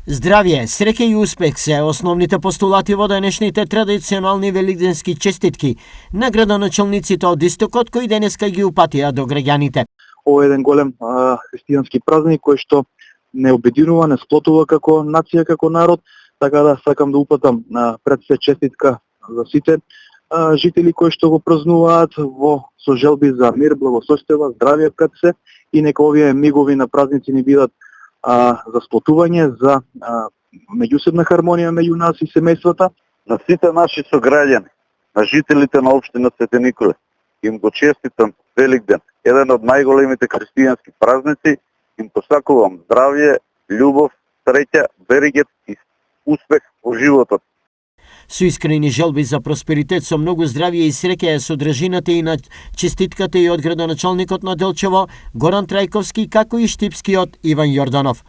Здравје, среќа и успех се основните постулати во денешните традиционални великденски честитки на градоначалниците од Истокот кои денеска ги упатија до граѓаните. Ова е еден голем христијански празник кој што не обединува, не сплотува како нација, како народ, така да сакам да упатам пред се честитка за сите жители кои што го празнуваат со желби за мир, благосостојба, здравје пред се и нека овие мигови на празници ни бидат за сплотување, за меѓусебна хармонија меѓу нас и семејствата. На сите наши сограѓани, на жителите на општина Свети Николе, им го честитам Великден, еден од најголемите христијански празници, им посакувам здравје, љубов, среќа, берегет и успех во животот. Со искрени желби за просперитет, со многу здравје и среќа е содржината и на честитката и од градоначалникот на Делчево, Горан Трајковски, како и штипскиот Иван Јорданов.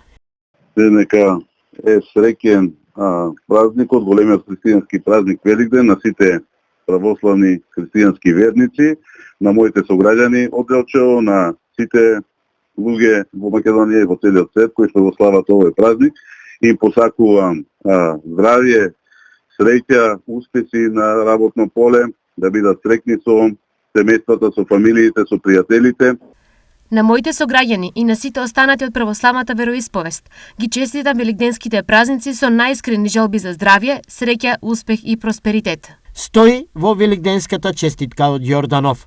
Нека е среќен празникот, големиот христијански празник Великден на сите православни христијански верници, на моите сограѓани од Делчево, на сите луѓе во Македонија и во целиот свет кои што го слават овој празник. Им посакувам здравје, среќа, успеси на работно поле, да бидат среќни со семејствата, со фамилиите, со пријателите. На моите сограѓани и на сите останати од православната вероисповест ги честитам великденските празници со најискрени желби за здравје, среќа, успех и просперитет. Стои во великденската честитка од Јорданов.